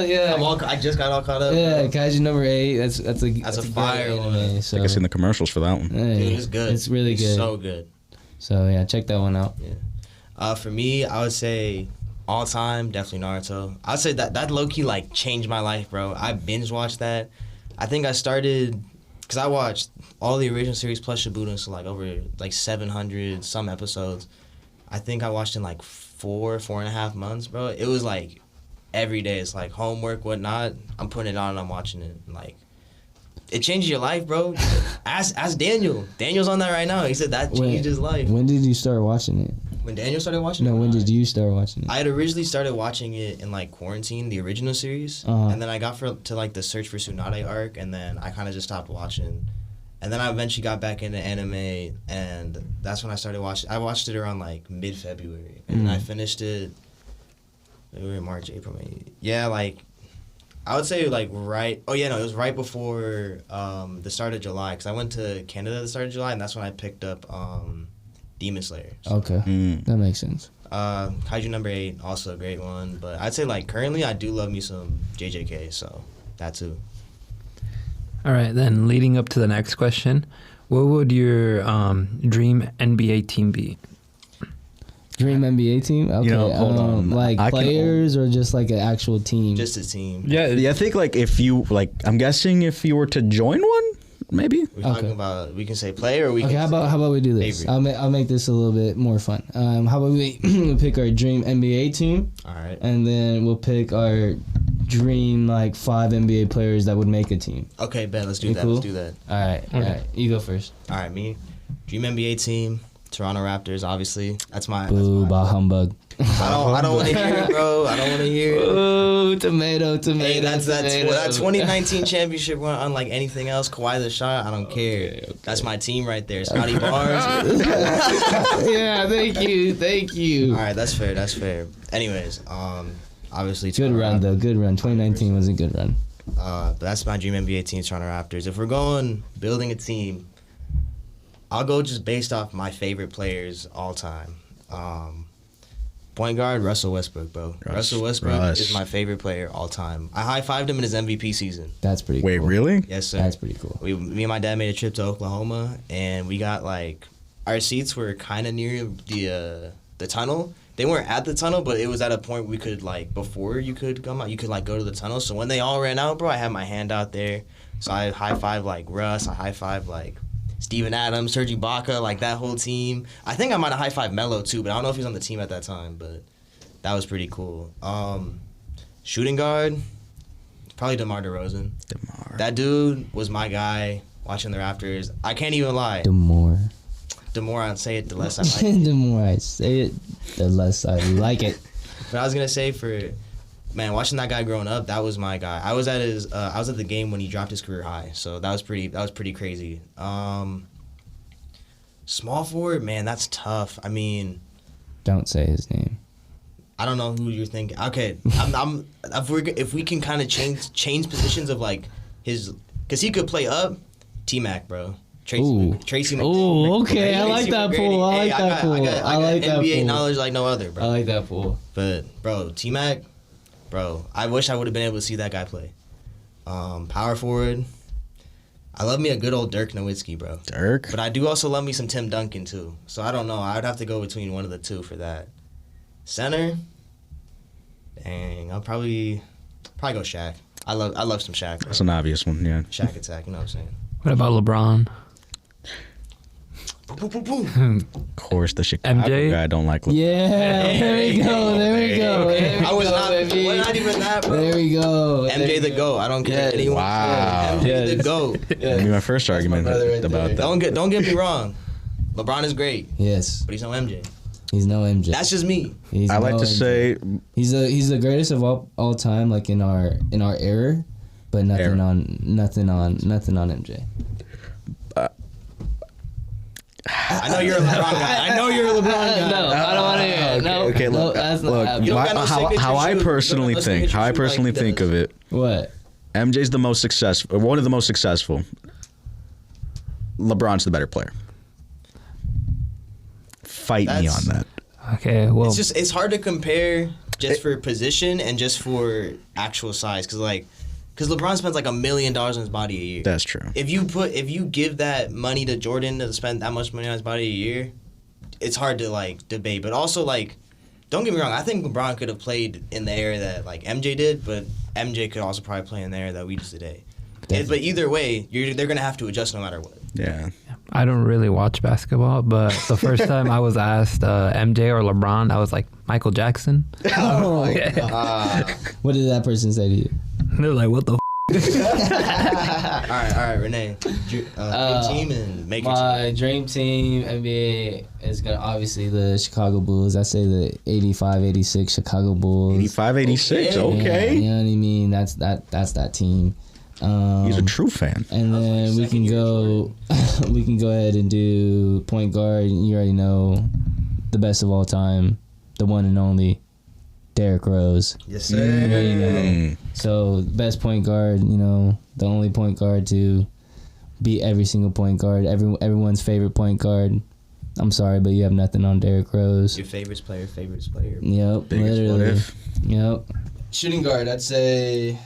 Yeah. I just got all caught up. Yeah, Kaiju number 8. That's a fire great one. anime. So. I think I've seen the commercials for that one. Hey, Dude, it's good. It's really good. So good. So yeah, check that one out. Yeah. For me, I would say all time definitely Naruto. I'd say that low key like changed my life, bro. I binge watched that. I think I started because I watched all the original series plus Shippuden, so like over like 700 some episodes. I think I watched in like 4.5 months, bro. It was like every day. It's like homework, whatnot. I'm putting it on and I'm watching it. Like it changes your life, bro. Ask Daniel. Daniel's on that right now. He said that changed his life. When did you start watching it? When Daniel started watching it? No, when did you start watching it? I had originally started watching it in like quarantine, the original series, and then I got to like the Search for Tsunade arc, and then I kind of just stopped watching. And then I eventually got back into anime, and that's when I started watching. I watched it around like mid-February, and then I finished it February, March, April, May. Yeah, like I would say like it was right before the start of July, because I went to Canada at the start of July, and that's when I picked up Demon Slayer. So. Okay, that makes sense. Kaiju number 8, also a great one. But I'd say like currently I do love me some JJK, so that too. All right, then leading up to the next question, what would your dream NBA team be? Dream NBA team? Okay, hold on. Like players or just like an actual team? Just a team. Yeah, I think like if you I'm guessing if you were to join one, maybe. We're talking about, we can say player or we can how about we do this? favorite. I'll make this a little bit more fun. How about we pick our dream NBA team? All right. And then we'll pick our dream like 5 NBA players that would make a team. Okay, Ben, let's do You that. cool? Let's do that. All right. You go first. All right, me. Dream NBA team, Toronto Raptors, obviously. That's my. Boo, bah humbug. I don't want to hear it, bro. I don't want to hear it. Ooh, tomato. Hey, that tomato. 2019 championship run, unlike anything else, Kawhi the shot, I don't care. Okay. That's my team right there. Scotty Barnes. Yeah, thank you. All right, that's fair. Anyways, obviously. Good run, though. Good run. 2019 was a good run. But that's my dream NBA team, Toronto Raptors. If we're going building a team, I'll go just based off my favorite players all time. Point guard, Russell Westbrook, bro. Russell Westbrook is my favorite player all time. I high-fived him in his MVP season. That's pretty Wait, cool. really? Yes, sir. That's pretty cool. Me and my dad made a trip to Oklahoma, and we got, like, our seats were kind of near the tunnel. They weren't at the tunnel, but it was at a point we could, like, before you could come out, you could, like, go to the tunnel. So when they all ran out, bro, I had my hand out there. So I high-fived, like, Russ. I high-fived, like, Steven Adams, Serge Ibaka, like, that whole team. I think I might have high-fived Melo, too, but I don't know if he was on the team at that time, but that was pretty cool. Shooting guard, probably DeMar DeRozan. That dude was my guy watching the Raptors. I can't even lie. The more I say it, the less I like it. the more I say it, the less I like it. But I was going to say man, watching that guy growing up, that was my guy. I was at the game when he dropped his career high, so that was pretty crazy. Small forward, man, that's tough. I mean, Don't say his name. I don't know who you're thinking. Okay, if we can kind of change positions of like his, because he could play up. T-Mac, bro. Tracy McGrady. Ooh, okay. I like that pool. I like that pool. I like that NBA pool. knowledge like no other, bro. I like that pool. But bro, T-Mac, bro, I wish I would have been able to see that guy play. Power forward. I love me a good old Dirk Nowitzki, bro. Dirk? But I do also love me some Tim Duncan, too. So I don't know. I would have to go between one of the two for that. Center? Dang, I'll probably go Shaq. I love some Shaq, bro. That's an obvious one, yeah. Shaq attack, you know what I'm saying? What about LeBron? Boom, boom, boom, boom. Of course, the Chicago MJ? guy don't like LeBron. Yeah, there we go. There we go. There we I was go, not, baby. we're not even that, bro. There we go. MJ the GOAT. I don't care Yes. anyone. Wow. MJ the GOAT. That'd be my first argument brother right about there. that. Don't get me wrong. LeBron is great, Yes, but he's no MJ. he's no MJ. That's just me. He's I like no to MJ. say he's the greatest of all time, like in our era, but nothing on MJ. I know you're a LeBron guy. I know you're a LeBron guy. No, I don't want to hear it. No, okay, no, look, that's not look, happening. You don't got no signature how I shoe. personally You don't got no think, signature how I shoe like personally he think does. of it, What? MJ's the most successful, or one of the most successful. LeBron's the better player. Fight me on That's- that. Okay, well, It's hard to compare just for position and just for actual size, because LeBron spends like $1 million on his body a year. That's true. If you give that money to Jordan to spend that much money on his body a year, it's hard to like debate. But also like, don't get me wrong, I think LeBron could have played in the era that like MJ did, but MJ could also probably play in the era that we just today. But either way, they're gonna have to adjust no matter what. Yeah. I don't really watch basketball, but the first time I was asked MJ or LeBron, I was like, Michael Jackson. Oh my God. What did that person say to you? They're like, what the f-? All right, Rene, dream team and make your team. My dream team NBA is gonna obviously the Chicago Bulls. I say the 85-86 Chicago Bulls. 85-86, Yeah, okay. you know what I mean? That's that team. He's a true fan. And then we can go ahead and do point guard. You already know the best of all time, the one and only Derrick Rose. Yes, You sir. already know. So best point guard, the only point guard to beat every single point guard, everyone's favorite point guard. I'm sorry, but you have nothing on Derrick Rose. Your favorites player. Yep, Biggest what literally. if. Yep. Shooting guard, I'd say